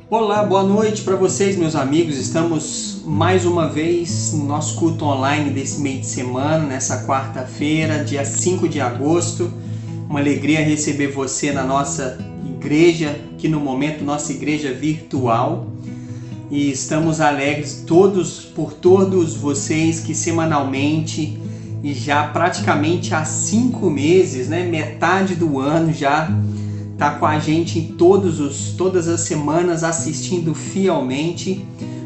Olá, boa noite para vocês, meus amigos. Estamos mais uma vez no nosso culto online desse meio de semana, nessa quarta-feira, dia 5 de agosto. Uma alegria receber você na nossa igreja, aqui no momento, nossa igreja virtual. E estamos alegres por todos vocês que semanalmente e já praticamente há 5 meses, metade do ano já está com a gente em todas as semanas assistindo fielmente.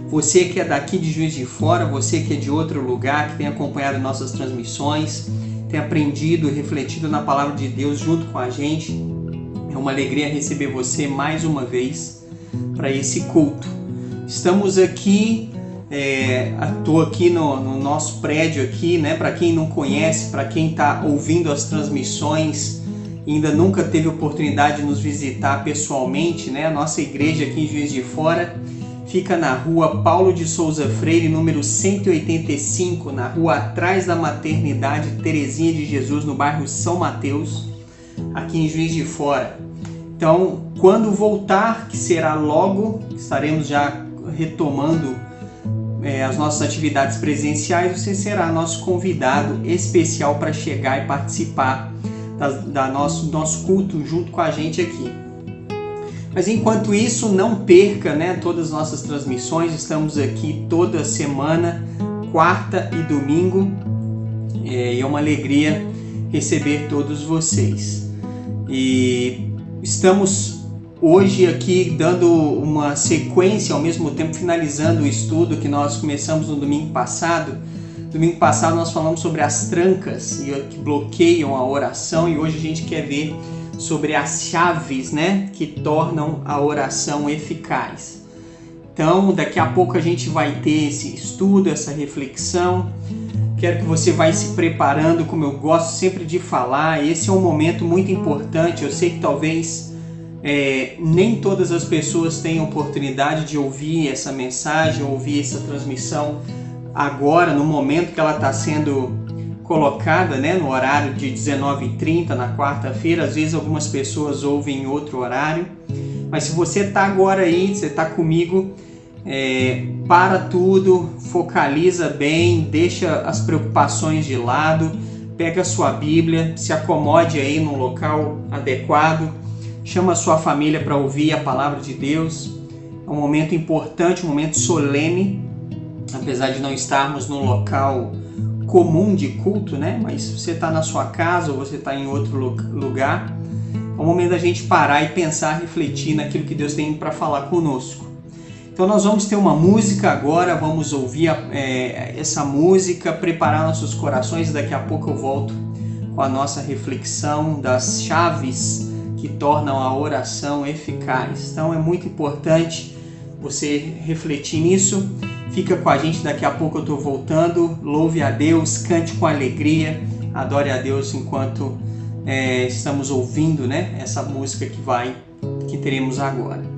Você que é daqui de Juiz de Fora, você que é de outro lugar, que tem acompanhado nossas transmissões, tem aprendido e refletido na Palavra de Deus junto com a gente. É uma alegria receber você mais uma vez para esse culto. Estamos aqui, estou aqui no nosso prédio aqui, para quem não conhece, para quem está ouvindo as transmissões, ainda nunca teve oportunidade de nos visitar pessoalmente, a nossa igreja aqui em Juiz de Fora fica na rua Paulo de Souza Freire, número 185, na rua atrás da maternidade Terezinha de Jesus, no bairro São Mateus, aqui em Juiz de Fora. Então, quando voltar, que será logo, estaremos já retomando as nossas atividades presenciais, você será nosso convidado especial para chegar e participar do nosso culto junto com a gente aqui. Mas enquanto isso, não perca todas as nossas transmissões. Estamos aqui toda semana, quarta e domingo, e é uma alegria receber todos vocês. E estamos hoje aqui dando uma sequência, ao mesmo tempo finalizando o estudo que nós começamos no domingo passado. Domingo passado nós falamos sobre as trancas que bloqueiam a oração, e hoje a gente quer ver sobre as chaves, que tornam a oração eficaz. Então, daqui a pouco a gente vai ter esse estudo, essa reflexão. Quero que você vá se preparando, como eu gosto sempre de falar. Esse é um momento muito importante. Eu sei que talvez nem todas as pessoas tenham oportunidade de ouvir essa mensagem, ouvir essa transmissão agora, no momento que ela está sendo colocada, no horário de 19h30 na quarta-feira. Às vezes algumas pessoas ouvem em outro horário, mas se você está agora aí, você está comigo, para tudo, focaliza bem, deixa as preocupações de lado, pega a sua Bíblia, se acomode aí num local adequado, chama a sua família para ouvir a Palavra de Deus. É um momento importante, um momento solene, apesar de não estarmos num local comum de culto, mas se você está na sua casa ou você está em outro lugar, é o momento da gente parar e pensar, refletir naquilo que Deus tem para falar conosco. Então nós vamos ter uma música agora, vamos ouvir essa música, preparar nossos corações, e daqui a pouco eu volto com a nossa reflexão das chaves que tornam a oração eficaz. Então é muito importante você refletir nisso. Fica com a gente, daqui a pouco eu estou voltando. Louve a Deus, cante com alegria, adore a Deus enquanto estamos ouvindo essa música que teremos agora.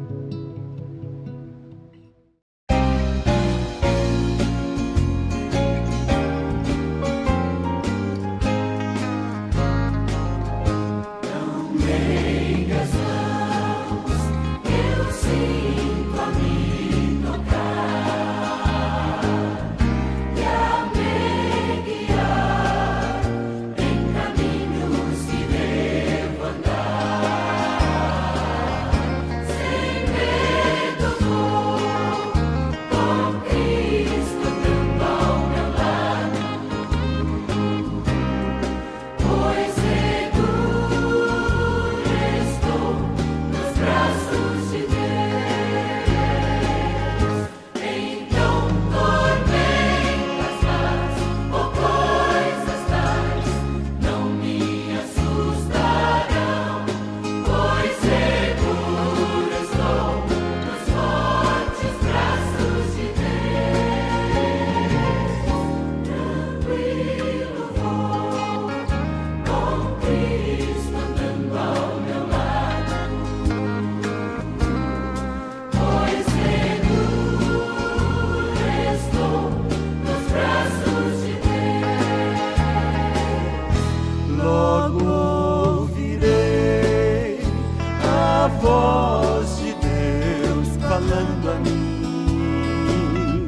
falando a mim.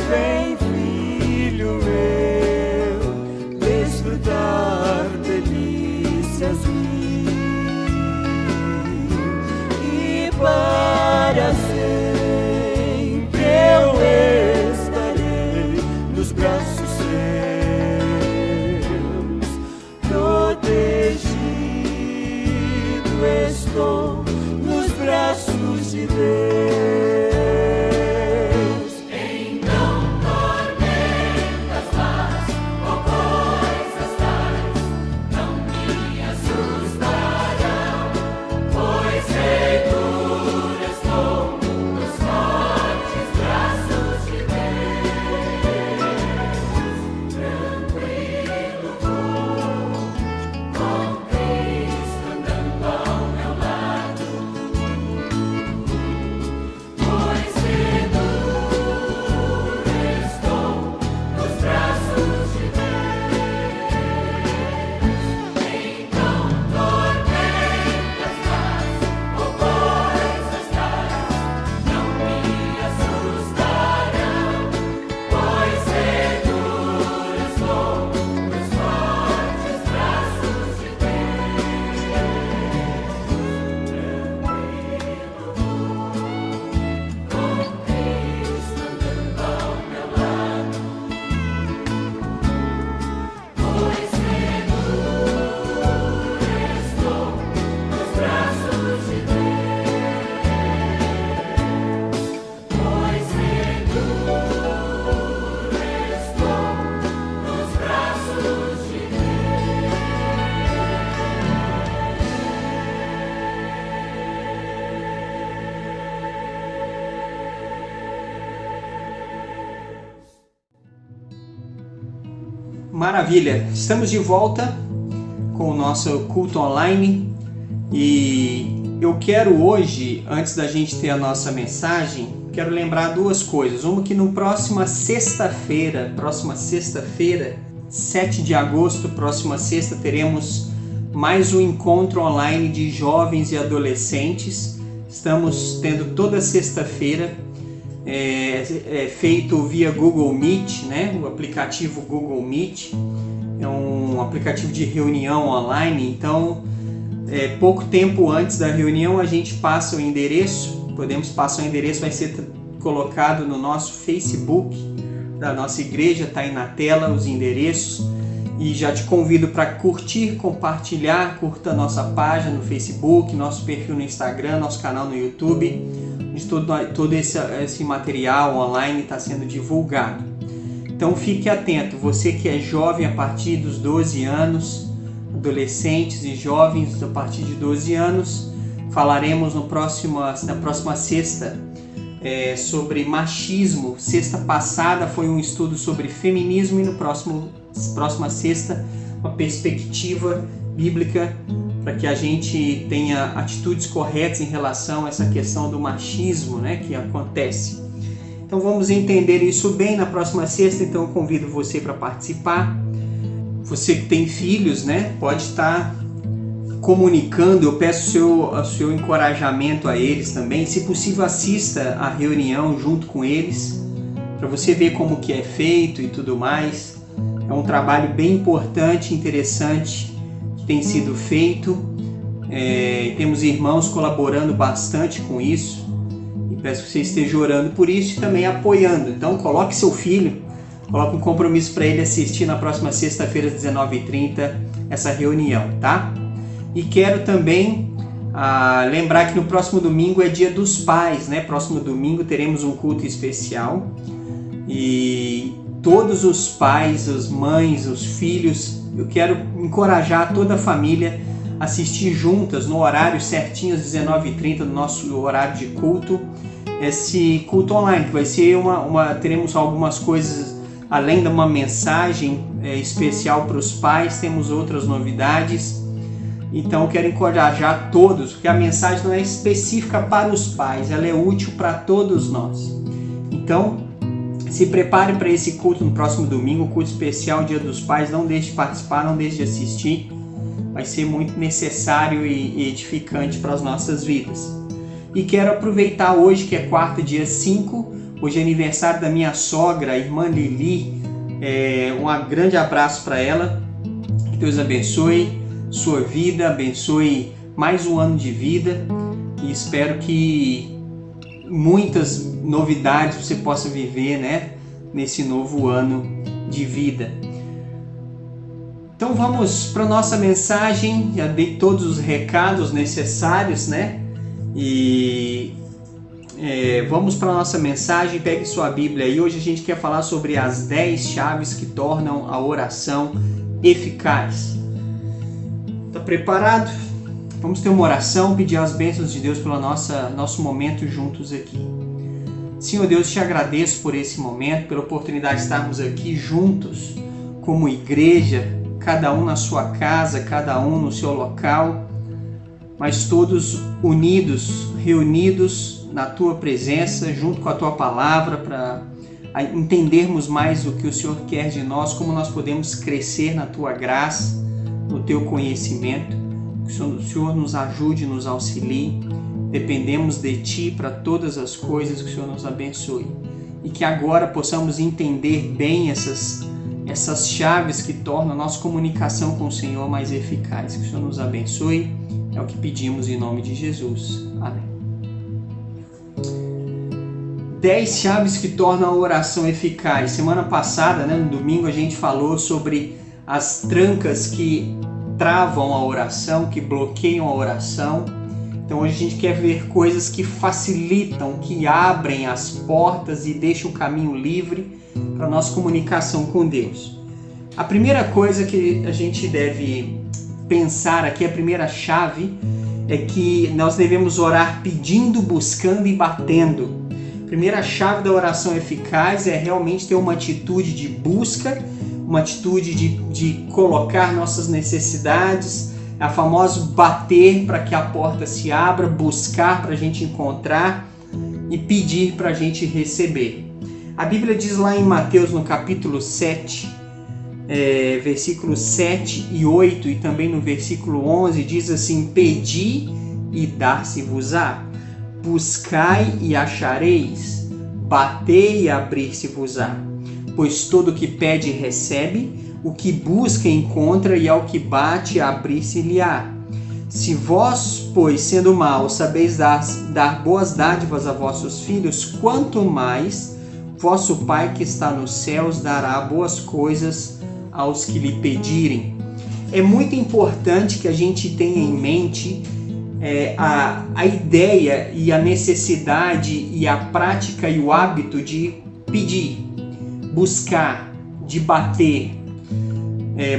Vem, filho meu, desfrutar delícias mil, e para sempre eu estarei nos braços seus, protegido estou nos braços de Deus. Maravilha! Estamos de volta com o nosso culto online e eu quero hoje, antes da gente ter a nossa mensagem, quero lembrar duas coisas. Uma que no próxima sexta-feira, 7 de agosto, próxima sexta, teremos mais um encontro online de jovens e adolescentes. Estamos tendo toda sexta-feira, feito via Google Meet, né? O aplicativo Google Meet é um aplicativo de reunião online. Então, pouco tempo antes da reunião a gente passa o endereço, podemos passar o endereço, vai ser colocado no nosso Facebook da nossa igreja, está aí na tela os endereços, e já te convido para curtir, compartilhar, curta a nossa página no Facebook, nosso perfil no Instagram, nosso canal no YouTube, onde todo esse material online está sendo divulgado. Então fique atento, você que é jovem a partir dos 12 anos, adolescentes e jovens a partir de 12 anos, falaremos na próxima sexta sobre machismo. Sexta passada foi um estudo sobre feminismo e no próxima sexta uma perspectiva bíblica para que a gente tenha atitudes corretas em relação a essa questão do machismo, né, que acontece. Então vamos entender isso bem na próxima sexta, então eu convido você para participar. Você que tem filhos, né, pode estar comunicando, eu peço o seu encorajamento a eles também. Se possível, assista a reunião junto com eles, para você ver como que é feito e tudo mais. É um trabalho bem importante, interessante, que tem sido feito. Temos irmãos colaborando bastante com isso. E peço que você esteja orando por isso e também apoiando. Então, coloque seu filho, coloque um compromisso para ele assistir na próxima sexta-feira, às 19h30, essa reunião, tá? E quero também lembrar que no próximo domingo é Dia dos Pais, né? Próximo domingo teremos um culto especial e todos os pais, as mães, os filhos, eu quero encorajar toda a família a assistir juntas no horário certinho, às 19h30, no nosso horário de culto, esse culto online, que vai ser teremos algumas coisas, além de uma mensagem especial para os pais, temos outras novidades. Então eu quero encorajar todos, porque a mensagem não é específica para os pais, ela é útil para todos nós. Então, se prepare para esse culto no próximo domingo, culto especial, Dia dos Pais. Não deixe de participar, não deixe de assistir. Vai ser muito necessário e edificante para as nossas vidas. E quero aproveitar hoje, que é quarta, dia 5, hoje é aniversário da minha sogra, a irmã Lili. Um grande abraço para ela. Que Deus abençoe sua vida, abençoe mais um ano de vida. E espero que muitas novidades você possa viver, né, nesse novo ano de vida. Então vamos para a nossa mensagem. Já dei todos os recados necessários, né? E vamos para a nossa mensagem. Pegue sua Bíblia aí. Hoje a gente quer falar sobre as 10 chaves que tornam a oração eficaz. Está preparado? Vamos ter uma oração, pedir as bênçãos de Deus pelo nosso momento juntos aqui. Senhor Deus, te agradeço por esse momento, pela oportunidade de estarmos aqui juntos como igreja, cada um na sua casa, cada um no seu local, mas todos unidos, reunidos na tua presença, junto com a tua palavra, para entendermos mais o que o Senhor quer de nós, como nós podemos crescer na tua graça, no teu conhecimento. Que o Senhor nos ajude, nos auxilie. Dependemos de Ti para todas as coisas, que o Senhor nos abençoe. E que agora possamos entender bem essas chaves que tornam a nossa comunicação com o Senhor mais eficaz. Que o Senhor nos abençoe. É o que pedimos em nome de Jesus. Amém. 10 chaves que tornam a oração eficaz. Semana passada, no domingo, a gente falou sobre as trancas que travam a oração, que bloqueiam a oração. Então hoje a gente quer ver coisas que facilitam, que abrem as portas e deixam o caminho livre para a nossa comunicação com Deus. A primeira coisa que a gente deve pensar aqui, a primeira chave, é que nós devemos orar pedindo, buscando e batendo. A primeira chave da oração eficaz é realmente ter uma atitude de busca, uma atitude de colocar nossas necessidades, a famosa bater para que a porta se abra, buscar para a gente encontrar e pedir para a gente receber. A Bíblia diz lá em Mateus, no capítulo 7, versículos 7 e 8, e também no versículo 11, diz assim: Pedi e dar-se-vos-á, buscai e achareis, batei e abrir-se-vos-á. Pois todo o que pede recebe, o que busca encontra, e ao que bate abrir-se-lhe-á. Se vós, pois, sendo maus, sabeis dar boas dádivas a vossos filhos, quanto mais vosso Pai que está nos céus dará boas coisas aos que lhe pedirem. É muito importante que a gente tenha em mente a ideia e a necessidade e a prática e o hábito de pedir, buscar, de bater.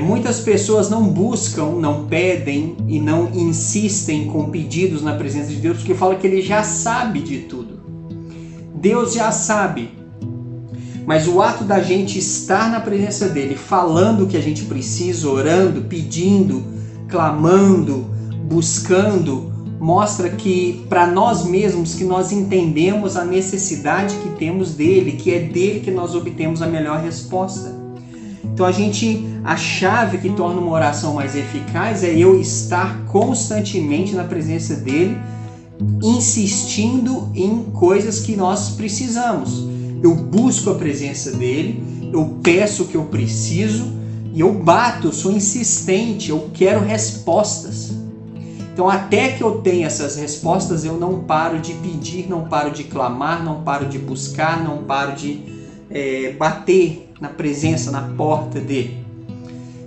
Muitas pessoas não buscam, não pedem e não insistem com pedidos na presença de Deus, porque falam que Ele já sabe de tudo. Deus já sabe. Mas o ato da gente estar na presença dEle, falando o que a gente precisa, orando, pedindo, clamando, buscando, mostra que para nós mesmos que nós entendemos a necessidade que temos dele, que é dele que nós obtemos a melhor resposta. Então a chave que torna uma oração mais eficaz é eu estar constantemente na presença dele, insistindo em coisas que nós precisamos. Eu busco a presença dele, eu peço o que eu preciso e eu bato, eu sou insistente, eu quero respostas. Então, até que eu tenha essas respostas, eu não paro de pedir, não paro de clamar, não paro de buscar, não paro de bater na presença, na porta dele.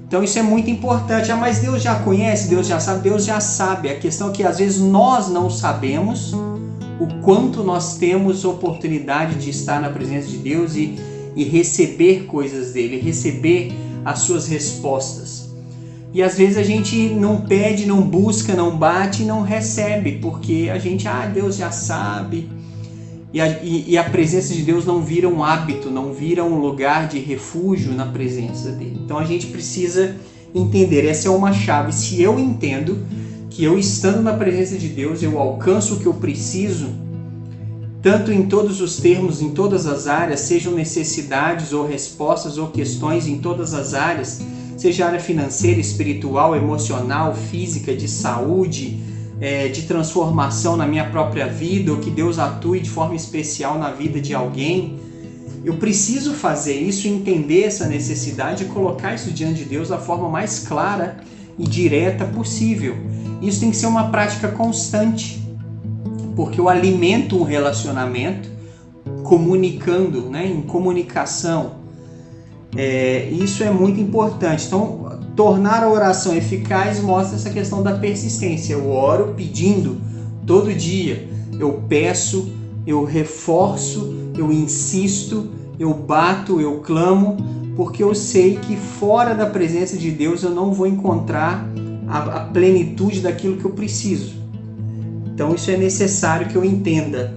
Então, isso é muito importante. Mas Deus já conhece, Deus já sabe, Deus já sabe. A questão é que, às vezes, nós não sabemos o quanto nós temos oportunidade de estar na presença de Deus e receber coisas dele, receber as suas respostas. E às vezes a gente não pede, não busca, não bate e não recebe, porque a gente, Deus já sabe. E a presença de Deus não vira um hábito, não vira um lugar de refúgio na presença dele. Então a gente precisa entender, essa é uma chave. Se eu entendo que eu estando na presença de Deus, eu alcanço o que eu preciso, tanto em todos os termos, em todas as áreas, sejam necessidades ou respostas ou questões em todas as áreas, seja área financeira, espiritual, emocional, física, de saúde, de transformação na minha própria vida, ou que Deus atue de forma especial na vida de alguém, eu preciso fazer isso, entender essa necessidade e colocar isso diante de Deus da forma mais clara e direta possível. Isso tem que ser uma prática constante, porque eu alimento um relacionamento comunicando, né, em comunicação. Isso é muito importante. Então, tornar a oração eficaz mostra essa questão da persistência. Eu oro pedindo todo dia, eu peço, eu reforço, eu insisto, eu bato, eu clamo, porque eu sei que fora da presença de Deus eu não vou encontrar a plenitude daquilo que eu preciso. Então isso é necessário que eu entenda.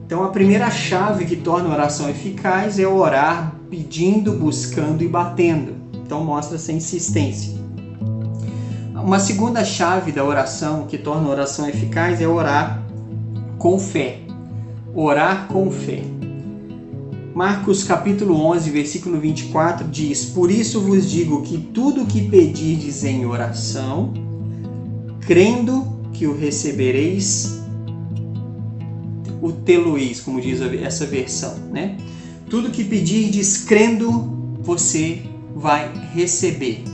Então a primeira chave que torna a oração eficaz é orar pedindo, buscando e batendo. Então mostra essa insistência. Uma segunda chave da oração que torna a oração eficaz é orar com fé. Orar com fé. Marcos capítulo 11, versículo 24 diz: Por isso vos digo que tudo o que pedirdes em oração, crendo que o recebereis, o tê-lo-eis, como diz essa versão, né? Tudo que pedirdes crendo, você vai receber.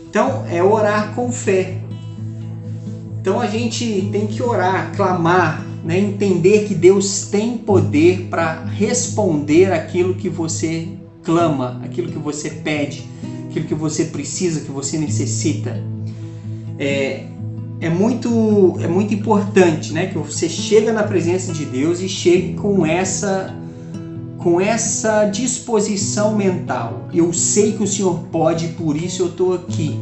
Então, é orar com fé. Então, a gente tem que orar, clamar, né? Entender que Deus tem poder para responder aquilo que você clama, aquilo que você pede, aquilo que você precisa, que você necessita. É muito importante, né, que você chega na presença de Deus e chegue com essa disposição mental. Eu sei que o Senhor pode, por isso eu estou aqui.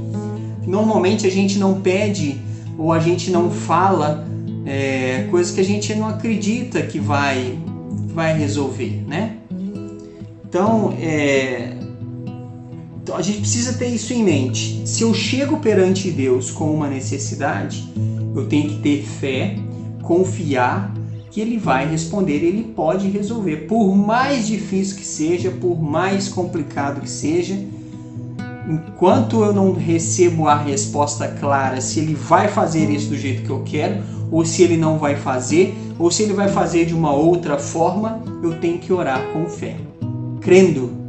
Normalmente a gente não pede ou a gente não fala coisas que a gente não acredita que vai resolver, né? Então, a gente precisa ter isso em mente. Se eu chego perante Deus com uma necessidade, eu tenho que ter fé, confiar que Ele vai responder, Ele pode resolver. Por mais difícil que seja, por mais complicado que seja, enquanto eu não recebo a resposta clara se Ele vai fazer isso do jeito que eu quero, ou se Ele não vai fazer, ou se Ele vai fazer de uma outra forma, eu tenho que orar com fé, crendo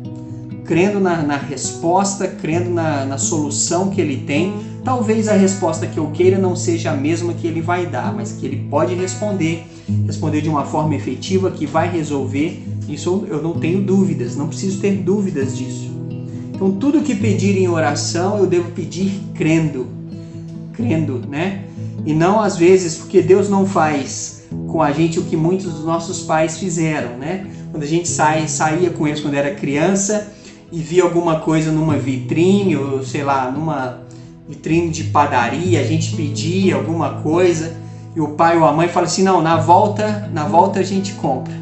na resposta, crendo na solução que Ele tem. Talvez a resposta que eu queira não seja a mesma que Ele vai dar, mas que Ele pode responder de uma forma efetiva, que vai resolver. Isso eu não tenho dúvidas, não preciso ter dúvidas disso. Então tudo que pedir em oração eu devo pedir crendo, né? E não às vezes, porque Deus não faz com a gente o que muitos dos nossos pais fizeram, né? Quando a gente saía com eles quando era criança e via alguma coisa numa vitrine, ou sei lá, numa vitrine de padaria, a gente pedia alguma coisa e o pai ou a mãe fala assim: não, na volta a gente compra.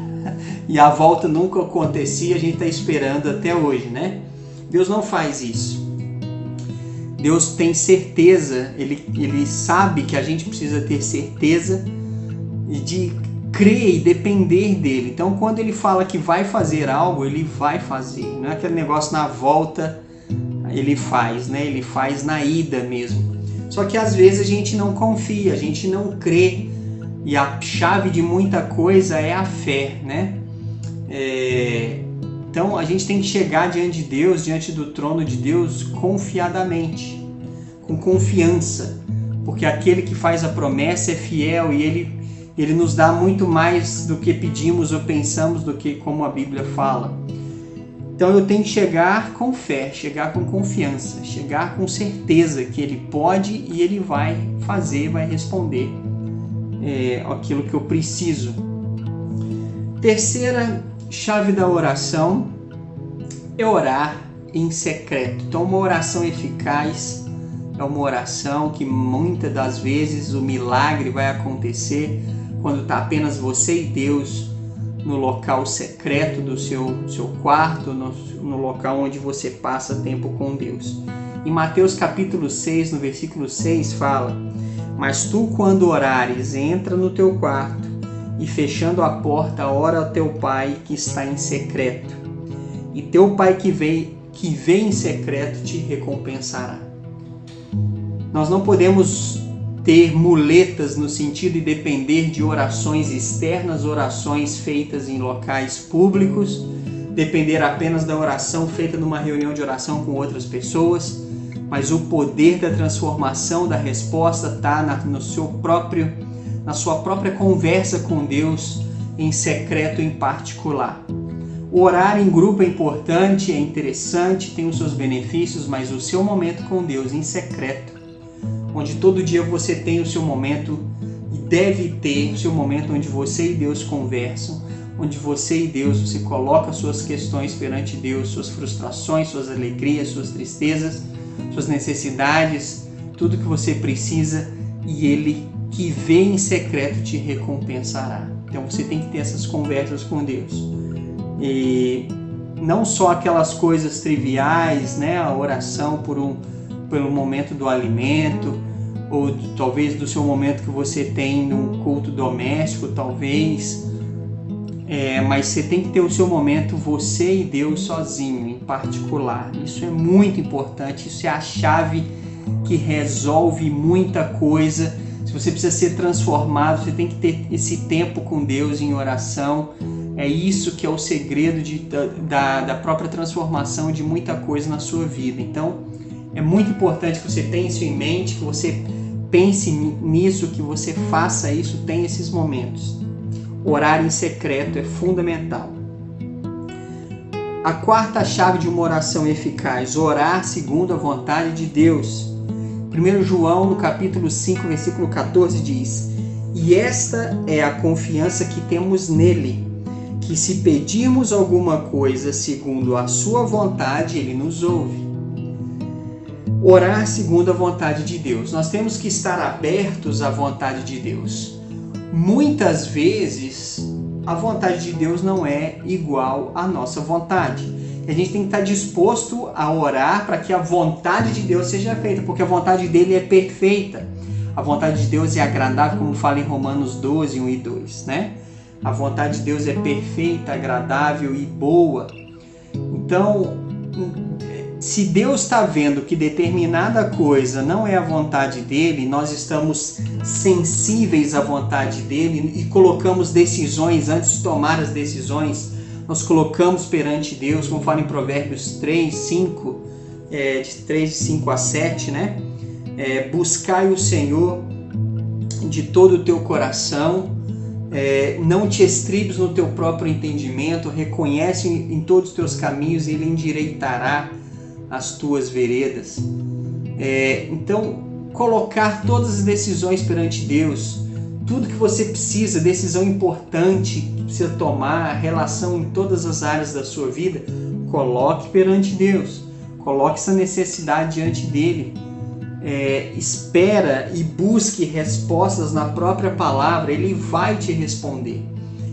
E a volta nunca acontecia, a gente está esperando até hoje, né? Deus não faz isso. Deus tem certeza, Ele sabe que a gente precisa ter certeza e de crer e depender dele. Então, quando Ele fala que vai fazer algo, Ele vai fazer. Não é aquele negócio na volta Ele faz, né? Ele faz na ida mesmo. Só que às vezes a gente não confia, a gente não crê. E a chave de muita coisa é a fé, né? Então a gente tem que chegar diante de Deus, diante do trono de Deus, confiadamente, com confiança, porque aquele que faz a promessa é fiel e ele nos dá muito mais do que pedimos ou pensamos, do que como a Bíblia fala. Então eu tenho que chegar com fé, chegar com confiança, chegar com certeza que Ele pode e Ele vai fazer, vai responder aquilo que eu preciso. Terceira chave da oração é orar em secreto. Então, uma oração eficaz é uma oração que muitas das vezes o milagre vai acontecer quando está apenas você e Deus no local secreto do seu quarto, no local onde você passa tempo com Deus. Em Mateus capítulo 6, no versículo 6, fala: Mas tu, quando orares, entra no teu quarto e, fechando a porta, ora ao teu Pai que está em secreto. E teu Pai que vê em secreto te recompensará. Nós não podemos ter muletas no sentido de depender de orações externas, orações feitas em locais públicos, depender apenas da oração feita numa reunião de oração com outras pessoas, mas o poder da transformação, da resposta está na sua própria conversa com Deus, em secreto, em particular. Orar em grupo é importante, é interessante, tem os seus benefícios, mas o seu momento com Deus em secreto, onde todo dia você tem o seu momento e deve ter o seu momento onde você e Deus conversam, onde você e Deus, você coloca suas questões perante Deus, suas frustrações, suas alegrias, suas tristezas, suas necessidades, tudo que você precisa, e Ele que vê em secreto te recompensará. Então você tem que ter essas conversas com Deus. E não só aquelas coisas triviais, né? A oração pelo momento do alimento, ou talvez do seu momento que você tem num culto doméstico, talvez. Mas você tem que ter o seu momento, você e Deus sozinho, em particular. Isso é muito importante, isso é a chave que resolve muita coisa. Se você precisa ser transformado, você tem que ter esse tempo com Deus em oração. É isso que é o segredo da própria transformação de muita coisa na sua vida. Então, é muito importante que você tenha isso em mente, que você pense nisso, que você faça isso, tenha esses momentos. Orar em secreto é fundamental. A quarta chave de uma oração eficaz: orar segundo a vontade de Deus. 1 João, no capítulo 5, versículo 14, diz: "E esta é a confiança que temos nele, que se pedirmos alguma coisa segundo a sua vontade, ele nos ouve." Orar segundo a vontade de Deus. Nós temos que estar abertos à vontade de Deus. Muitas vezes, a vontade de Deus não é igual à nossa vontade. A gente tem que estar disposto a orar para que a vontade de Deus seja feita, porque a vontade dele é perfeita. A vontade de Deus é agradável, como fala em Romanos 12, 1 e 2, né? A vontade de Deus é perfeita, agradável e boa. Então, se Deus está vendo que determinada coisa não é a vontade dele, nós estamos sensíveis à vontade dele e colocamos decisões, antes de tomar as decisões, nós colocamos perante Deus, como fala em Provérbios 3, 5, de 3, 5 a 7, né? Buscai o Senhor de todo o teu coração, não te estribes no teu próprio entendimento, reconhece em todos os teus caminhos e ele endireitará as tuas veredas. Então, colocar todas as decisões perante Deus, tudo que você precisa, decisão importante que precisa tomar, relação em todas as áreas da sua vida, coloque perante Deus, coloque essa necessidade diante dele, espera e busque respostas na própria palavra, ele vai te responder,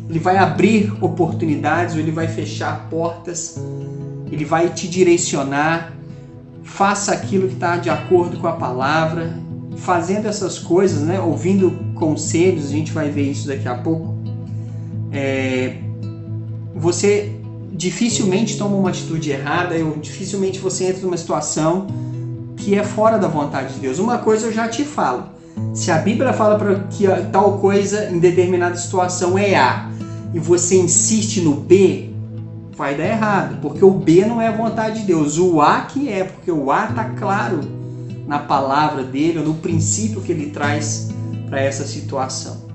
ele vai abrir oportunidades ou ele vai fechar portas, ele vai te direcionar. Faça aquilo que está de acordo com a palavra. Fazendo essas coisas, né? Ouvindo conselhos, a gente vai ver isso daqui a pouco. Você dificilmente toma uma atitude errada, ou dificilmente você entra numa situação que é fora da vontade de Deus. Uma coisa eu já te falo: se a Bíblia fala para que tal coisa em determinada situação é A, e você insiste no B, vai dar errado, porque o B não é a vontade de Deus, o A que é, porque o A está claro na palavra dele, ou no princípio que ele traz para essa situação.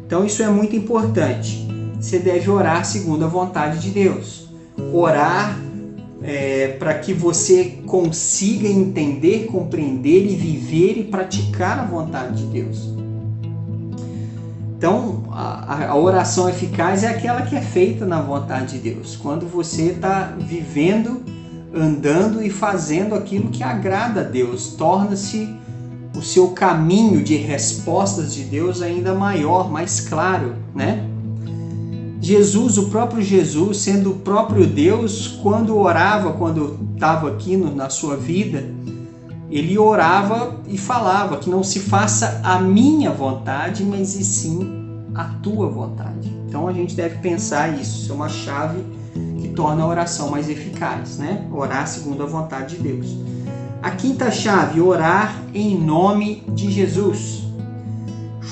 Então isso é muito importante. Você deve orar segundo a vontade de Deus. Orar para que você consiga entender, compreender e viver e praticar a vontade de Deus. Então, a oração eficaz é aquela que é feita na vontade de Deus. Quando você está vivendo, andando e fazendo aquilo que agrada a Deus, torna-se o seu caminho de respostas de Deus ainda maior, mais claro, né? Jesus, o próprio Jesus, sendo o próprio Deus, quando orava, quando estava aqui na sua vida, ele orava e falava que não se faça a minha vontade, mas e sim a tua vontade. Então a gente deve pensar isso. Isso é uma chave que torna a oração mais eficaz, né? Orar segundo a vontade de Deus. A quinta chave: orar em nome de Jesus.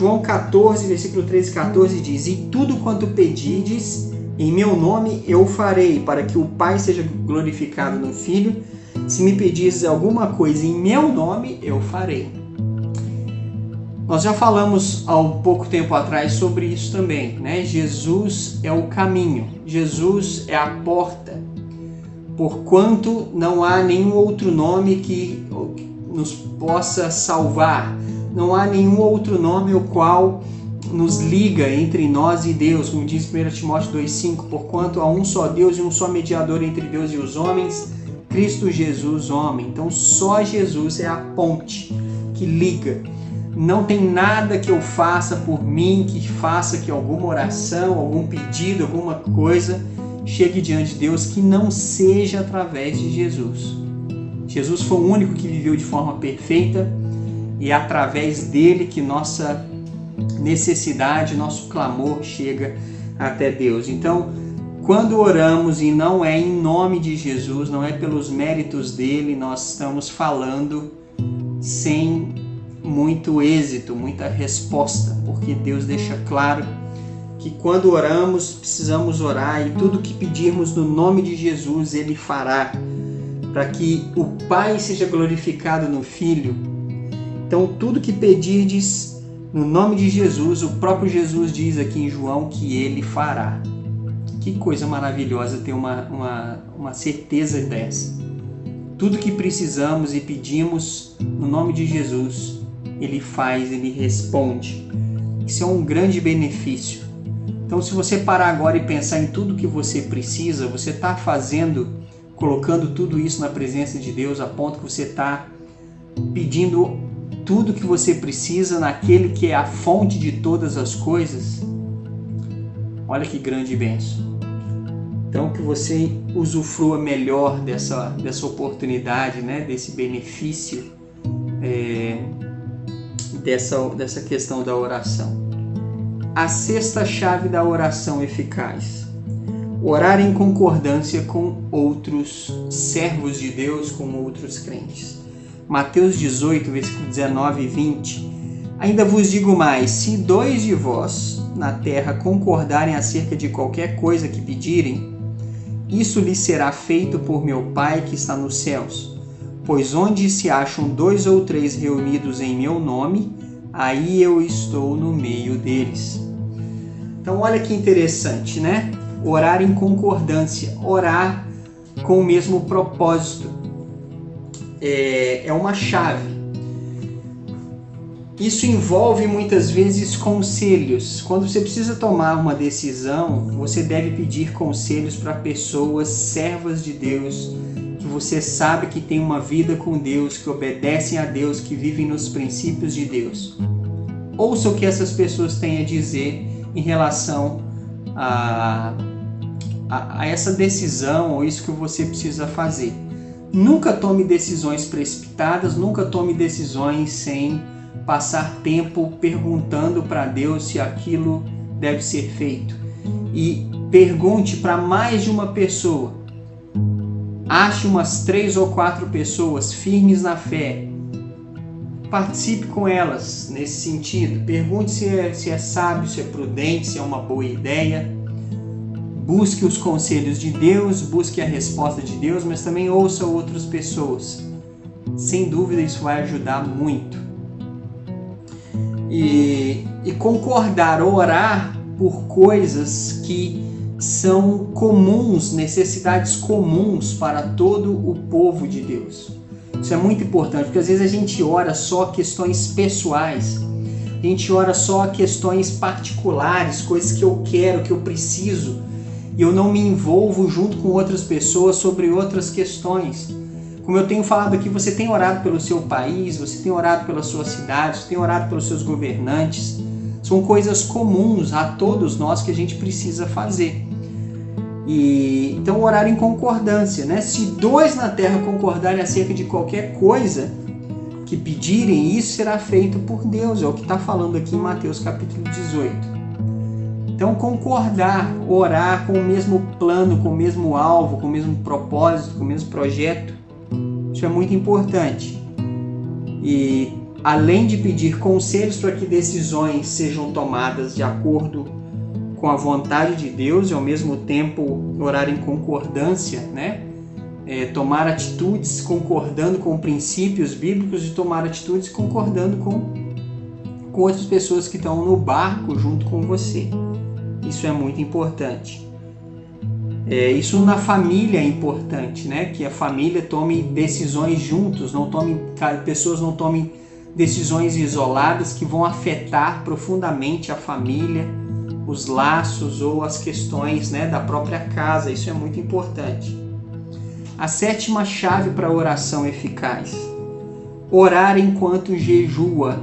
João 14, versículo 13 e 14 diz: E tudo quanto pedirdes em meu nome eu farei, para que o Pai seja glorificado no Filho. Se me pedirdes alguma coisa em meu nome, eu farei. Nós já falamos há um pouco tempo atrás sobre isso também, né? Jesus é o caminho, Jesus é a porta, porquanto não há nenhum outro nome que nos possa salvar, não há nenhum outro nome o qual nos liga entre nós e Deus, como diz 1 Timóteo 2,5, porquanto há um só Deus e um só mediador entre Deus e os homens, Cristo Jesus, homem. Então só Jesus é a ponte que liga. Não tem nada que eu faça por mim, que faça que alguma oração, algum pedido, alguma coisa chegue diante de Deus que não seja através de Jesus. Jesus foi o único que viveu de forma perfeita e é através dele que nossa necessidade, nosso clamor chega até Deus. Então, quando oramos e não é em nome de Jesus, não é pelos méritos dele, nós estamos falando sem muito êxito, muita resposta, porque Deus deixa claro que quando oramos, precisamos orar e tudo que pedirmos no nome de Jesus, Ele fará, para que o Pai seja glorificado no Filho. Então, tudo que pedirdes no nome de Jesus, o próprio Jesus diz aqui em João que Ele fará. Que coisa maravilhosa ter uma certeza dessa. Tudo que precisamos e pedimos no nome de Jesus, Ele faz, Ele responde. Isso é um grande benefício. Então, se você parar agora e pensar em tudo que você precisa, você está colocando tudo isso na presença de Deus, a ponto que você está pedindo tudo que você precisa naquele que é a fonte de todas as coisas. Olha que grande bênção. Então, que você usufrua melhor dessa oportunidade, né? Desse benefício, dessa questão da oração. A sexta chave da oração eficaz: orar em concordância com outros servos de Deus, com outros crentes. Mateus 18, versículo 19 e 20. Ainda vos digo mais: se 2 de vós na terra concordarem acerca de qualquer coisa que pedirem, isso lhes será feito por meu Pai que está nos céus. Pois onde se acham 2 ou 3 reunidos em meu nome, aí eu estou no meio deles. Então olha que interessante, né? Orar em concordância, orar com o mesmo propósito. É uma chave. Isso envolve muitas vezes conselhos. Quando você precisa tomar uma decisão, você deve pedir conselhos para pessoas servas de Deus, que você sabe que tem uma vida com Deus, que obedecem a Deus, que vivem nos princípios de Deus. Ouça o que essas pessoas têm a dizer em relação a essa decisão ou isso que você precisa fazer. Nunca tome decisões precipitadas, nunca tome decisões sem passar tempo perguntando para Deus se aquilo deve ser feito. E pergunte para mais de uma pessoa. Ache umas 3 ou 4 pessoas firmes na fé. Participe com elas nesse sentido. Pergunte se é sábio, se é prudente, se é uma boa ideia. Busque os conselhos de Deus, busque a resposta de Deus, mas também ouça outras pessoas. Sem dúvida isso vai ajudar muito. E concordar, orar por coisas que são comuns, necessidades comuns para todo o povo de Deus. Isso é muito importante, porque às vezes a gente ora só questões pessoais, a gente ora só questões particulares, coisas que eu quero, que eu preciso, e eu não me envolvo junto com outras pessoas sobre outras questões. Como eu tenho falado aqui, você tem orado pelo seu país, você tem orado pela sua cidade, você tem orado pelos seus governantes. São coisas comuns a todos nós que a gente precisa fazer. E então orar em concordância, né? Se 2 na terra concordarem acerca de qualquer coisa que pedirem, isso será feito por Deus. É o que está falando aqui em Mateus capítulo 18. Então concordar, orar com o mesmo plano, com o mesmo alvo, com o mesmo propósito, com o mesmo projeto, isso é muito importante. E além de pedir conselhos para que decisões sejam tomadas de acordo com a vontade de Deus e ao mesmo tempo orar em concordância, né? Tomar atitudes concordando com princípios bíblicos e tomar atitudes concordando com outras pessoas que estão no barco junto com você. Isso é muito importante. Isso na família é importante, né? Que a família tome decisões juntos, pessoas não tomem decisões isoladas que vão afetar profundamente a família, os laços ou as questões, né, da própria casa. Isso é muito importante. A 7ª chave para a oração eficaz: orar enquanto jejua.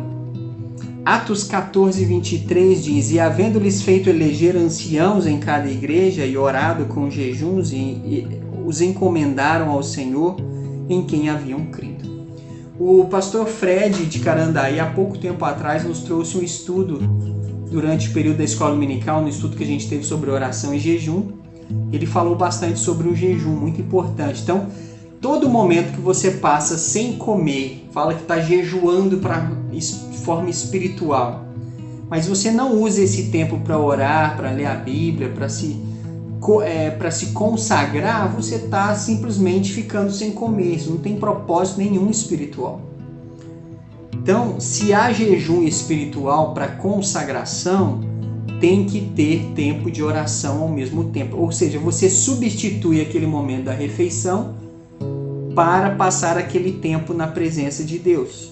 Atos 14, 23 diz: e havendo-lhes feito eleger anciãos em cada igreja e orado com jejuns, e os encomendaram ao Senhor em quem haviam crido. O pastor Fred de Carandaí, há pouco tempo atrás, nos trouxe um estudo durante o período da escola dominical, no estudo que a gente teve sobre oração e jejum. Ele falou bastante sobre o jejum, muito importante. Então, todo momento que você passa sem comer, fala que está jejuando de forma espiritual, mas você não usa esse tempo para orar, para ler a Bíblia, para se consagrar, você está simplesmente ficando sem comer. Isso não tem propósito nenhum espiritual. Então, se há jejum espiritual para consagração, tem que ter tempo de oração ao mesmo tempo. Ou seja, você substitui aquele momento da refeição para passar aquele tempo na presença de Deus.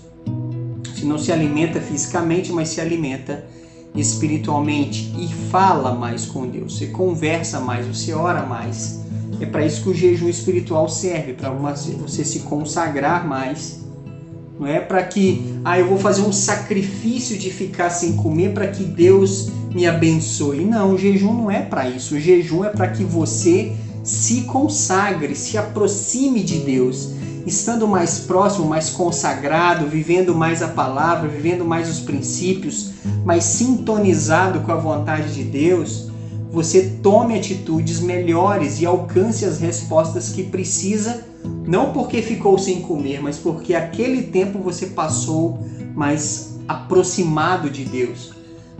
Você não se alimenta fisicamente, mas se alimenta espiritualmente e fala mais com Deus. Você conversa mais, você ora mais. É para isso que o jejum espiritual serve, para você se consagrar mais. Não é para que, eu vou fazer um sacrifício de ficar sem comer para que Deus me abençoe. Não, o jejum não é para isso. O jejum é para que você se consagre, se aproxime de Deus, estando mais próximo, mais consagrado, vivendo mais a palavra, vivendo mais os princípios, mais sintonizado com a vontade de Deus. Você tome atitudes melhores e alcance as respostas que precisa, não porque ficou sem comer, mas porque aquele tempo você passou mais aproximado de Deus,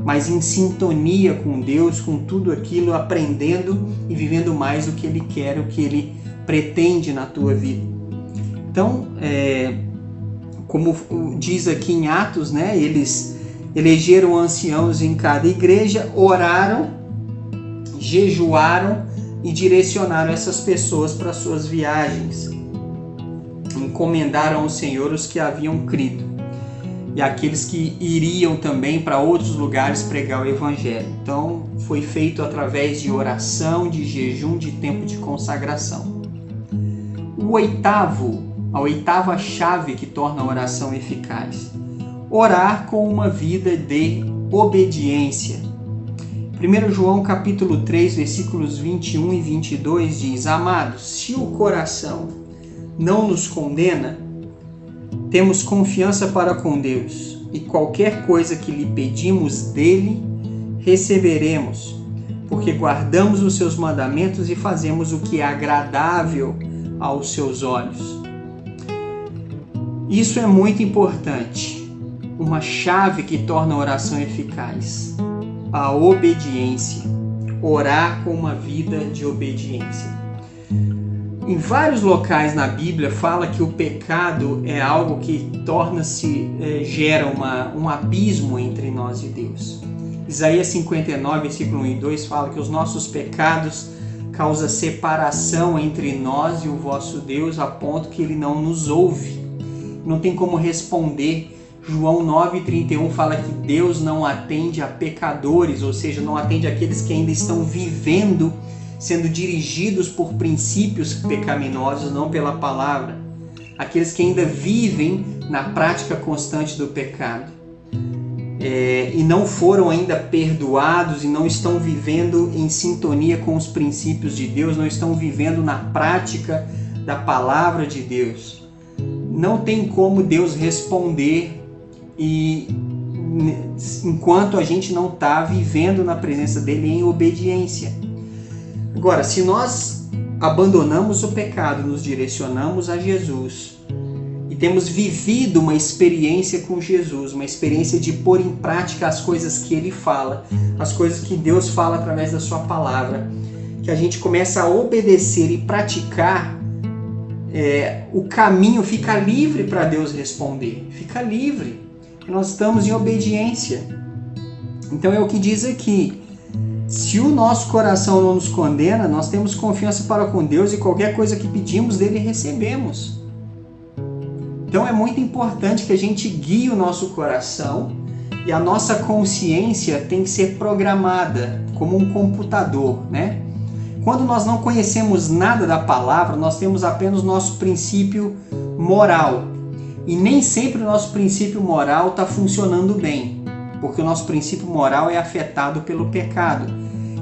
mais em sintonia com Deus, com tudo aquilo, aprendendo e vivendo mais o que Ele quer, o que Ele pretende na tua vida. Então, como diz aqui em Atos, né, eles elegeram anciãos em cada igreja, oraram, jejuaram e direcionaram essas pessoas para suas viagens. Encomendaram ao Senhor os que haviam crido e aqueles que iriam também para outros lugares pregar o Evangelho. Então, foi feito através de oração, de jejum, de tempo de consagração. A oitava chave que torna a oração eficaz: orar com uma vida de obediência. 1 João capítulo 3, versículos 21 e 22 diz: amados, se o coração não nos condena, temos confiança para com Deus, e qualquer coisa que lhe pedimos dele, receberemos, porque guardamos os seus mandamentos e fazemos o que é agradável aos seus olhos. Isso é muito importante. Uma chave que torna a oração eficaz: a obediência. Orar com uma vida de obediência. Em vários locais na Bíblia fala que o pecado é algo que gera um abismo entre nós e Deus. Isaías 59, versículo 1 e 2 fala que os nossos pecados causam separação entre nós e o vosso Deus, a ponto que Ele não nos ouve. Não tem como responder. João 9,31 fala que Deus não atende a pecadores, ou seja, não atende aqueles que ainda estão vivendo, sendo dirigidos por princípios pecaminosos, não pela palavra. Aqueles que ainda vivem na prática constante do pecado. E não foram ainda perdoados e não estão vivendo em sintonia com os princípios de Deus, não estão vivendo na prática da palavra de Deus. Não tem como Deus responder enquanto a gente não está vivendo na presença dele em obediência. Agora, se nós abandonamos o pecado, nos direcionamos a Jesus e temos vivido uma experiência com Jesus, uma experiência de pôr em prática as coisas que Ele fala, as coisas que Deus fala através da sua palavra, que a gente começa a obedecer e praticar, o caminho fica livre para Deus responder, fica livre, nós estamos em obediência. Então é o que diz aqui, se o nosso coração não nos condena, nós temos confiança para com Deus e qualquer coisa que pedimos dele recebemos. Então é muito importante que a gente guie o nosso coração e a nossa consciência tem que ser programada como um computador, né? Quando nós não conhecemos nada da palavra, nós temos apenas o nosso princípio moral. E nem sempre o nosso princípio moral está funcionando bem, porque o nosso princípio moral é afetado pelo pecado.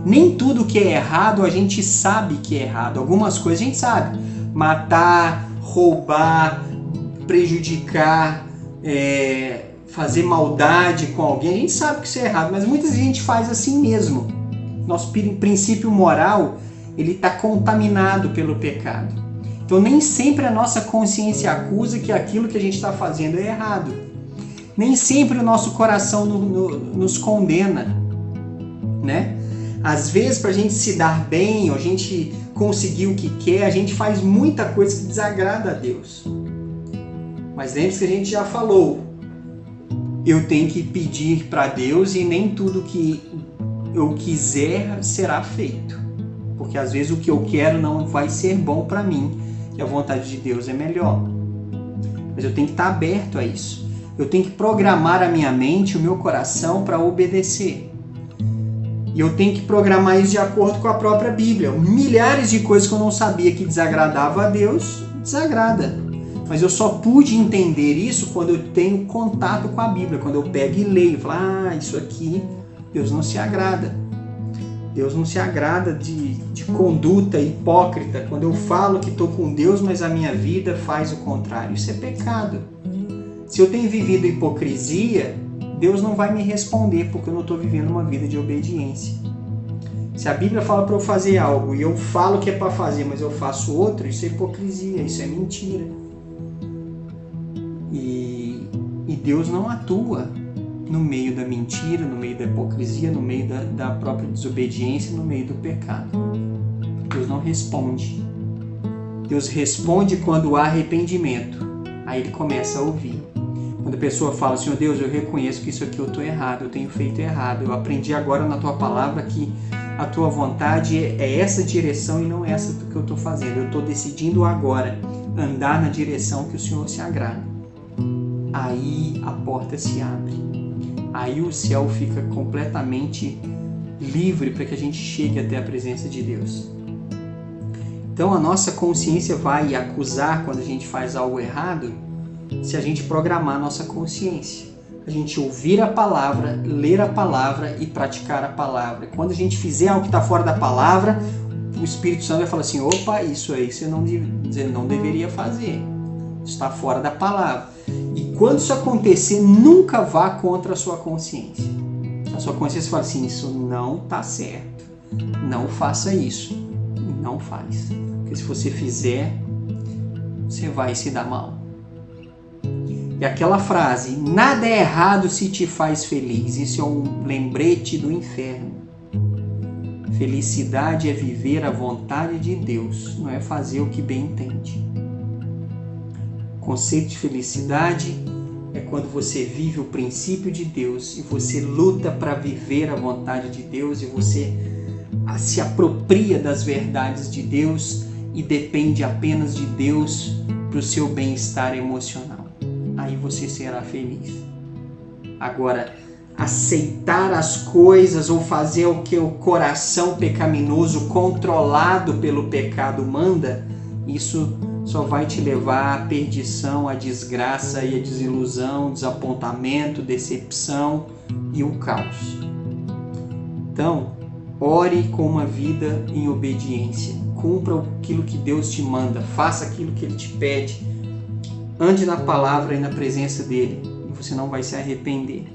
Nem tudo que é errado a gente sabe que é errado. Algumas coisas a gente sabe. Matar, roubar, prejudicar, fazer maldade com alguém, a gente sabe que isso é errado, mas muita gente faz assim mesmo. Nosso princípio moral, ele está contaminado pelo pecado. Então nem sempre a nossa consciência acusa que aquilo que a gente está fazendo é errado. Nem sempre o nosso coração nos condena, né? Às vezes, para a gente se dar bem, ou a gente conseguir o que quer, a gente faz muita coisa que desagrada a Deus. Mas lembre-se que a gente já falou, eu tenho que pedir para Deus e nem tudo que eu quiser será feito. Porque às vezes o que eu quero não vai ser bom para mim e a vontade de Deus é melhor. Mas eu tenho que estar aberto a isso. Eu tenho que programar a minha mente, o meu coração para obedecer. E eu tenho que programar isso de acordo com a própria Bíblia. Milhares de coisas que eu não sabia que desagradava a Deus, desagrada. Mas eu só pude entender isso quando eu tenho contato com a Bíblia, quando eu pego e leio, falo, isso aqui Deus não se agrada. Deus não se agrada de conduta hipócrita, quando eu falo que estou com Deus, mas a minha vida faz o contrário. Isso é pecado. Se eu tenho vivido hipocrisia, Deus não vai me responder, porque eu não estou vivendo uma vida de obediência. Se a Bíblia fala para eu fazer algo e eu falo que é para fazer, mas eu faço outro, isso é hipocrisia, isso é mentira. E Deus não atua no meio da mentira, no meio da hipocrisia, no meio da própria desobediência, no meio do pecado. Deus não responde. Deus responde quando há arrependimento. Aí Ele começa a ouvir. Quando a pessoa fala, Senhor Deus, eu reconheço que isso aqui eu estou errado, eu tenho feito errado. Eu aprendi agora na Tua palavra que a Tua vontade é essa direção e não essa do que eu estou fazendo. Eu estou decidindo agora andar na direção que o Senhor se agrada. Aí a porta se abre. Aí o céu fica completamente livre para que a gente chegue até a presença de Deus. Então a nossa consciência vai acusar quando a gente faz algo errado se a gente programar a nossa consciência. A gente ouvir a palavra, ler a palavra e praticar a palavra. Quando a gente fizer algo que está fora da palavra, o Espírito Santo vai falar assim, opa, isso aí você não deveria fazer. Isso está fora da palavra. E quando isso acontecer, nunca vá contra a sua consciência. A sua consciência fala assim, isso não está certo. Não faça isso. Não faz. Porque se você fizer, você vai se dar mal. E aquela frase, nada é errado se te faz feliz. Isso é um lembrete do inferno. Felicidade é viver a vontade de Deus, não é fazer o que bem entende. O conceito de felicidade é quando você vive o princípio de Deus e você luta para viver a vontade de Deus e você se apropria das verdades de Deus e depende apenas de Deus para o seu bem-estar emocional. Aí você será feliz. Agora, aceitar as coisas ou fazer o que o coração pecaminoso controlado pelo pecado manda, isso só vai te levar à perdição, à desgraça e à desilusão, desapontamento, decepção e o caos. Então, ore com uma vida em obediência. Cumpra aquilo que Deus te manda. Faça aquilo que Ele te pede. Ande na palavra e na presença dEle. E você não vai se arrepender.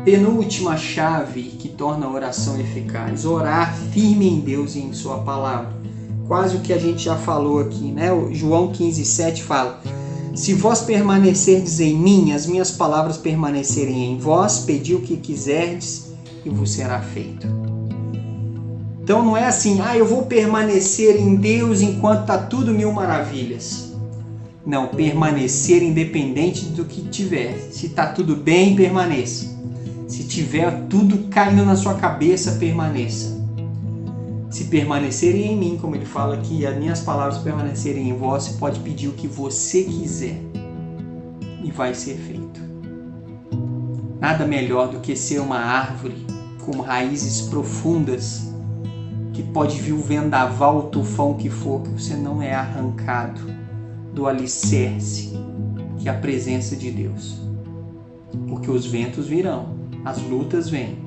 Penúltima chave que torna a oração eficaz. Orar firme em Deus e em Sua palavra. quase o que a gente já falou aqui, né? O João 15:7 fala: se vós permanecerdes em mim, as minhas palavras permanecerem em vós, pedi o que quiserdes e vos será feito. Então não é assim, eu vou permanecer em Deus enquanto está tudo mil maravilhas. Não, permanecer independente do que tiver. Se está tudo bem, permaneça. Se tiver tudo caindo na sua cabeça, permaneça. Se permanecerem em mim, como ele fala aqui, as minhas palavras permanecerem em vós, você pode pedir o que você quiser e vai ser feito. Nada melhor do que ser uma árvore com raízes profundas, que pode vir o vendaval, o tufão que for, que você não é arrancado do alicerce, que é a presença de Deus. Porque os ventos virão, as lutas vêm.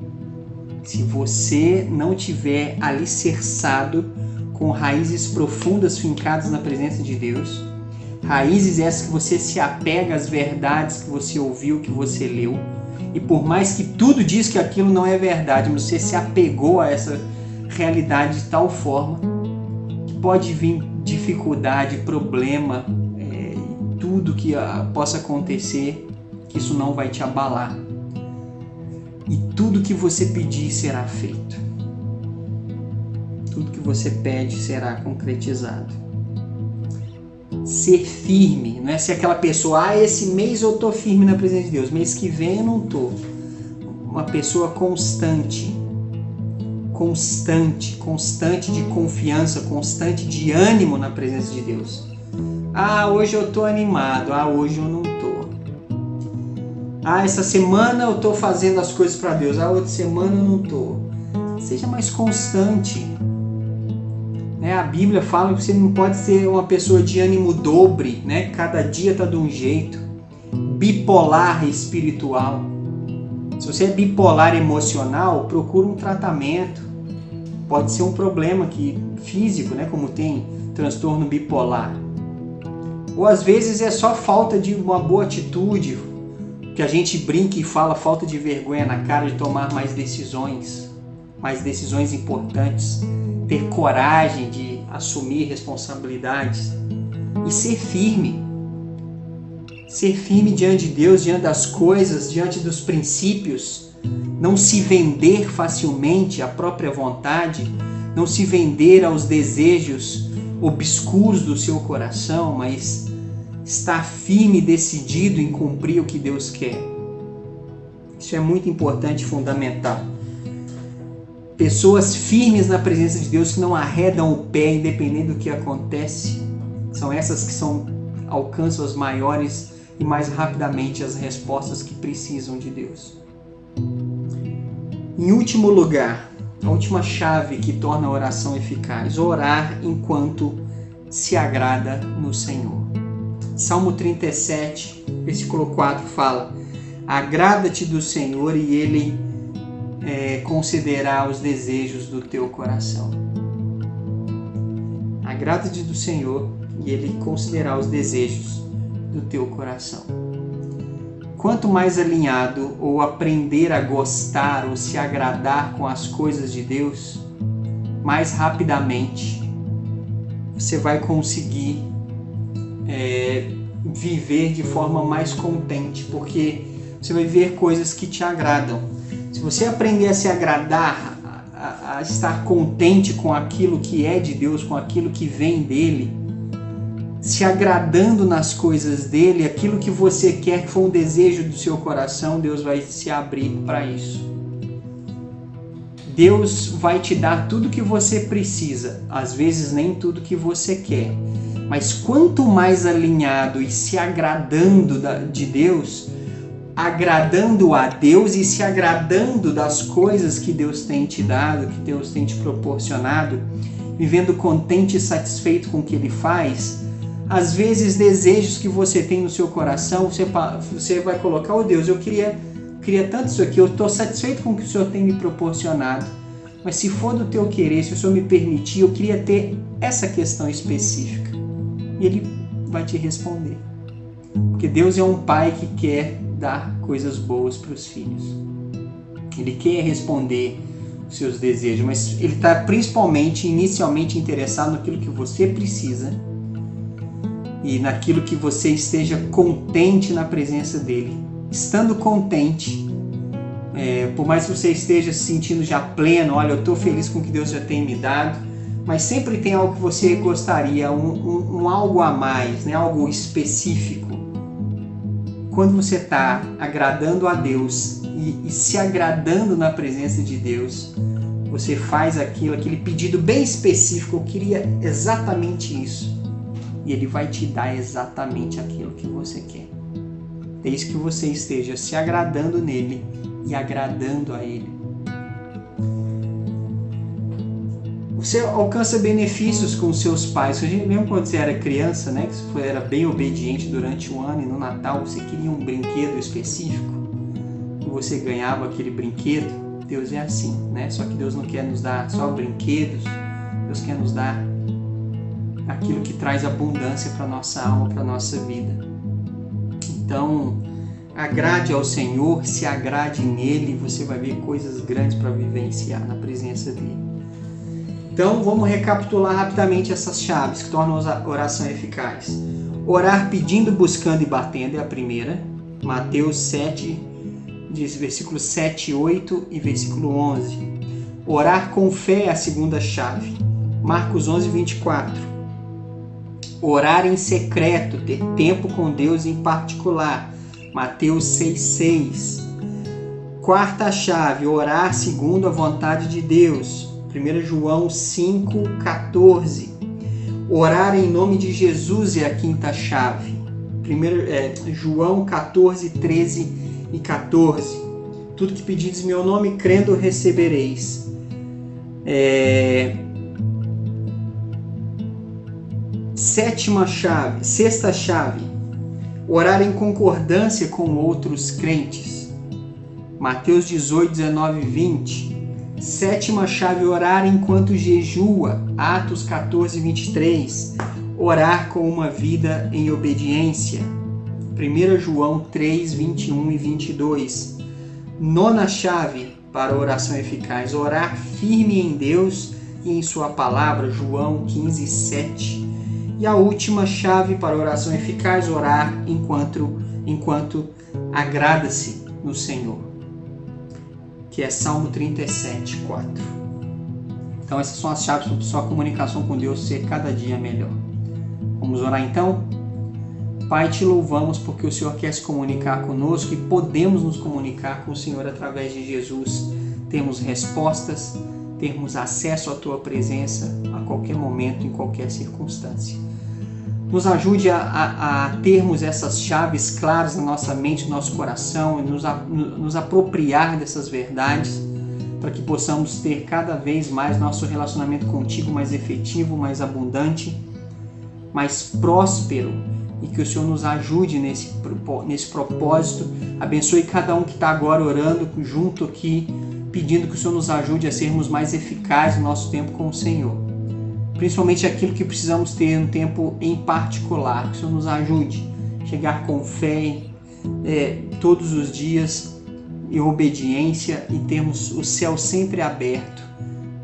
Se você não tiver alicerçado com raízes profundas fincadas na presença de Deus, raízes essas que você se apega às verdades que você ouviu, que você leu, e por mais que tudo diz que aquilo não é verdade, você se apegou a essa realidade de tal forma que pode vir dificuldade, problema, tudo que possa acontecer, que isso não vai te abalar. E tudo que você pedir será feito. Tudo que você pede será concretizado. Ser firme, não é ser aquela pessoa, esse mês eu estou firme na presença de Deus, mês que vem eu não estou. Uma pessoa constante de confiança, constante de ânimo na presença de Deus. Hoje eu estou animado, hoje eu não estou. Essa semana eu estou fazendo as coisas para Deus, outra semana eu não estou. Seja mais constante. A Bíblia fala que você não pode ser uma pessoa de ânimo dobre, cada dia está de um jeito. Bipolar espiritual. Se você é bipolar emocional, procura um tratamento. Pode ser um problema físico, como tem transtorno bipolar. Ou às vezes é só falta de uma boa atitude, que a gente brinca e fala, falta de vergonha na cara de tomar mais decisões importantes, ter coragem de assumir responsabilidades e ser firme diante de Deus, diante das coisas, diante dos princípios, não se vender facilmente à própria vontade, não se vender aos desejos obscuros do seu coração, mas estar firme e decidido em cumprir o que Deus quer. Isso é muito importante e fundamental. Pessoas firmes na presença de Deus que não arredam o pé independente do que acontece, são essas que alcançam as maiores e mais rapidamente as respostas que precisam de Deus. Em último lugar, a última chave que torna a oração eficaz: orar enquanto se agrada no Senhor. Salmo 37, versículo 4 fala: agrada-te do Senhor e Ele concederá os desejos do teu coração. Agrada-te do Senhor e Ele concederá os desejos do teu coração. Quanto mais alinhado ou aprender a gostar ou se agradar com as coisas de Deus, mais rapidamente você vai conseguir viver de forma mais contente, porque você vai ver coisas que te agradam. Se você aprender a se agradar, a estar contente com aquilo que é de Deus, com aquilo que vem dele, se agradando nas coisas dele, aquilo que você quer, que for um desejo do seu coração, Deus vai se abrir para isso. Deus vai te dar tudo que você precisa, às vezes nem tudo que você quer, mas quanto mais alinhado e se agradando de Deus, agradando a Deus e se agradando das coisas que Deus tem te dado, que Deus tem te proporcionado, vivendo contente e satisfeito com o que Ele faz, às vezes desejos que você tem no seu coração, você vai colocar: Deus, eu queria tanto isso aqui, eu estou satisfeito com o que o Senhor tem me proporcionado, mas se for do teu querer, se o Senhor me permitir, eu queria ter essa questão específica. E Ele vai te responder. Porque Deus é um pai que quer dar coisas boas para os filhos. Ele quer responder os seus desejos, mas Ele está principalmente, inicialmente interessado naquilo que você precisa e naquilo que você esteja contente na presença dEle. Estando contente, por mais que você esteja se sentindo já pleno, olha, eu estou feliz com o que Deus já tem me dado, mas sempre tem algo que você gostaria, um algo a mais, né? Algo específico. Quando você está agradando a Deus e se agradando na presença de Deus, você faz aquele pedido bem específico, eu queria exatamente isso, e Ele vai te dar exatamente aquilo que você quer. Desde que você esteja se agradando nele e agradando a Ele. Você alcança benefícios com seus pais. Você lembra quando você era criança, né? Que você era bem obediente durante o ano e no Natal você queria um brinquedo específico e você ganhava aquele brinquedo. Deus é assim, né? Só que Deus não quer nos dar só brinquedos. Deus quer nos dar aquilo que traz abundância para nossa alma, para nossa vida. Então, agrade ao Senhor, se agrade nele, você vai ver coisas grandes para vivenciar na presença dele. Então, vamos recapitular rapidamente essas chaves que tornam a oração eficaz. Orar pedindo, buscando e batendo é a primeira. Mateus 7, diz versículos 7, 8 e versículo 11. Orar com fé é a segunda chave. Marcos 11, 24. Orar em secreto, ter tempo com Deus em particular. Mateus 6, 6. Quarta chave, orar segundo a vontade de Deus. 1 João 5, 14. Orar em nome de Jesus é a quinta chave. João 14, 13 e 14. Tudo que pedires em meu nome, crendo, recebereis. Sexta chave, orar em concordância com outros crentes. Mateus 18, 19 e 20. Sétima chave, orar enquanto jejua. Atos 14, 23. Orar com uma vida em obediência. 1 João 3, 21 e 22. Nona chave para a oração eficaz, orar firme em Deus e em sua palavra. João 15, 7. E a última chave para a oração eficaz, orar enquanto agrada-se no Senhor, que é Salmo 37, 4. Então essas são as chaves para sua comunicação com Deus ser cada dia melhor. Vamos orar então? Pai, te louvamos porque o Senhor quer se comunicar conosco e podemos nos comunicar com o Senhor através de Jesus. Temos respostas, termos acesso à Tua presença a qualquer momento, em qualquer circunstância. Nos ajude a termos essas chaves claras na nossa mente, no nosso coração e nos apropriar dessas verdades para que possamos ter cada vez mais nosso relacionamento contigo mais efetivo, mais abundante, mais próspero, e que o Senhor nos ajude nesse propósito. Abençoe cada um que está agora orando junto aqui, pedindo que o Senhor nos ajude a sermos mais eficazes no nosso tempo com o Senhor. Principalmente aquilo que precisamos ter um tempo em particular, que o Senhor nos ajude a chegar com fé todos os dias, em obediência, e termos o céu sempre aberto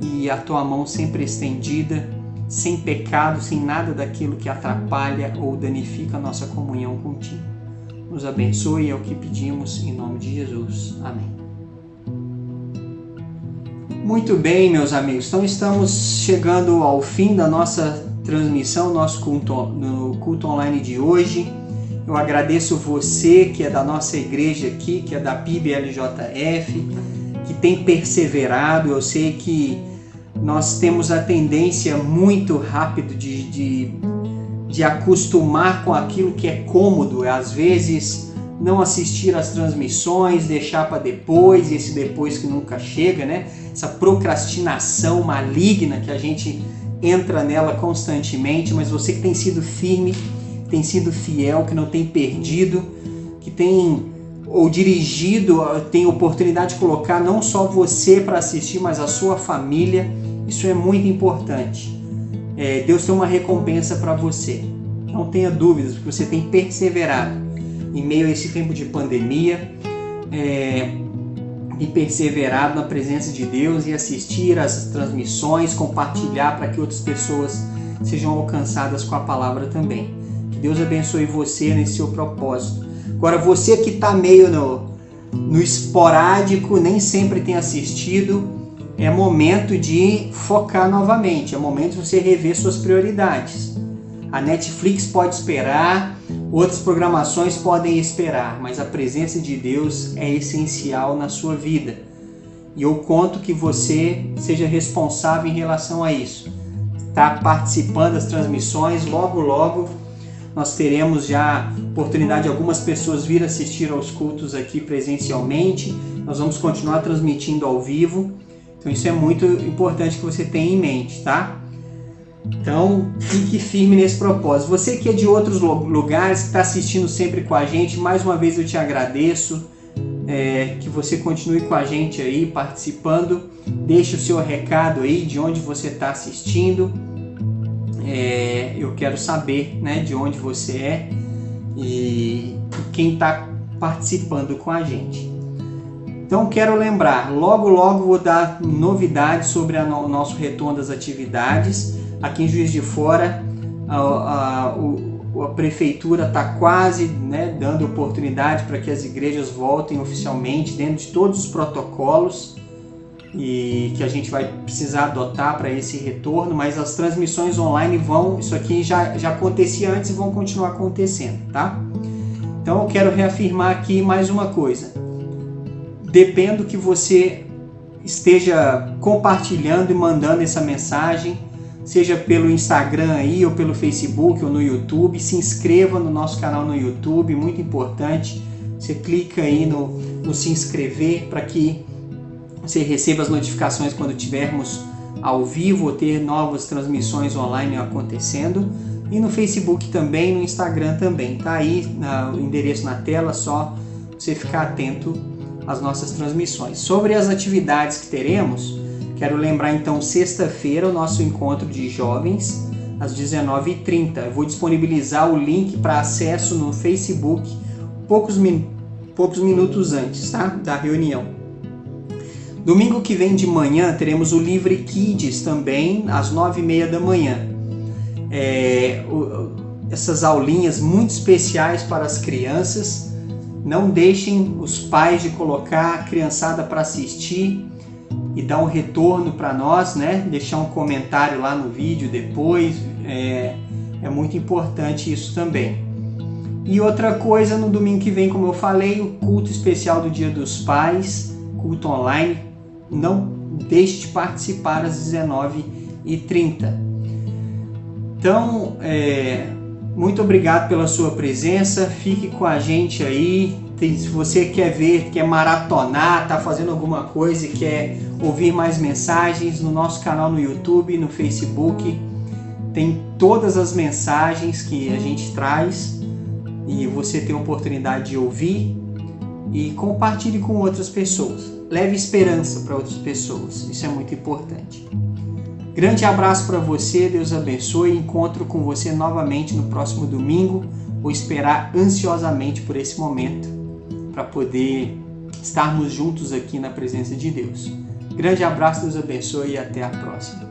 e a Tua mão sempre estendida, sem pecado, sem nada daquilo que atrapalha ou danifica a nossa comunhão contigo. Nos abençoe, é o que pedimos em nome de Jesus. Amém. Muito bem, meus amigos, então estamos chegando ao fim da nossa transmissão, nosso culto online de hoje. Eu agradeço você que é da nossa igreja aqui, que é da PIB-LJF, que tem perseverado. Eu sei que nós temos a tendência muito rápido de acostumar com aquilo que é cômodo, às vezes não assistir às transmissões, deixar para depois, e esse depois que nunca chega, né? Essa procrastinação maligna que a gente entra nela constantemente, mas você que tem sido firme, tem sido fiel, que não tem perdido, que tem dirigido, tem oportunidade de colocar não só você para assistir, mas a sua família, isso é muito importante. Deus tem uma recompensa para você. Não tenha dúvidas, porque você tem perseverado em meio a esse tempo de pandemia. e perseverado na presença de Deus e assistir às transmissões, compartilhar para que outras pessoas sejam alcançadas com a palavra também. Que Deus abençoe você nesse seu propósito. Agora, você que está meio no esporádico, nem sempre tem assistido, é momento de focar novamente, é momento de você rever suas prioridades. A Netflix pode esperar, outras programações podem esperar, mas a presença de Deus é essencial na sua vida. E eu conto que você seja responsável em relação a isso. Está participando das transmissões, logo nós teremos já oportunidade de algumas pessoas vir assistir aos cultos aqui presencialmente. Nós vamos continuar transmitindo ao vivo. Então isso é muito importante que você tenha em mente, tá? Então fique firme nesse propósito. Você que é de outros lugares, que está assistindo sempre com a gente, mais uma vez eu te agradeço. Que você continue com a gente aí, participando. Deixe o seu recado aí, de onde você está assistindo. Eu quero saber, né, de onde você é e quem está participando com a gente. Então quero lembrar, logo vou dar novidades sobre o nosso retorno das atividades. Aqui em Juiz de Fora, a prefeitura está quase, né, dando oportunidade para que as igrejas voltem oficialmente dentro de todos os protocolos e que a gente vai precisar adotar para esse retorno, mas as transmissões online isso aqui já acontecia antes e vão continuar acontecendo, tá? Então eu quero reafirmar aqui mais uma coisa. Dependo que você esteja compartilhando e mandando essa mensagem, seja pelo Instagram aí, ou pelo Facebook, ou no YouTube. Se inscreva no nosso canal no YouTube, muito importante. Você clica aí no se inscrever para que você receba as notificações quando tivermos ao vivo ou ter novas transmissões online acontecendo. E no Facebook também, no Instagram também. Tá aí o endereço na tela, só você ficar atento às nossas transmissões. Sobre as atividades que teremos, quero lembrar então, sexta-feira, o nosso encontro de jovens, às 19h30. Eu vou disponibilizar o link para acesso no Facebook poucos minutos antes, tá? Da reunião. Domingo que vem de manhã teremos o Livre Kids também, às 9h30 da manhã. Essas aulinhas muito especiais para as crianças. Não deixem os pais de colocar a criançada para assistir e dar um retorno para nós, né? Deixar um comentário lá no vídeo depois. É muito importante isso também. E outra coisa, no domingo que vem, como eu falei, o culto especial do Dia dos Pais, culto online. Não deixe de participar às 19h30. Então, muito obrigado pela sua presença. Fique com a gente aí. Se você quer maratonar, está fazendo alguma coisa e quer ouvir mais mensagens, no nosso canal no YouTube, no Facebook, tem todas as mensagens que a gente traz e você tem a oportunidade de ouvir e compartilhe com outras pessoas. Leve esperança para outras pessoas, isso é muito importante. Grande abraço para você, Deus abençoe. Encontro com você novamente no próximo domingo. Vou esperar ansiosamente por esse momento para poder estarmos juntos aqui na presença de Deus. Grande abraço, Deus abençoe e até a próxima.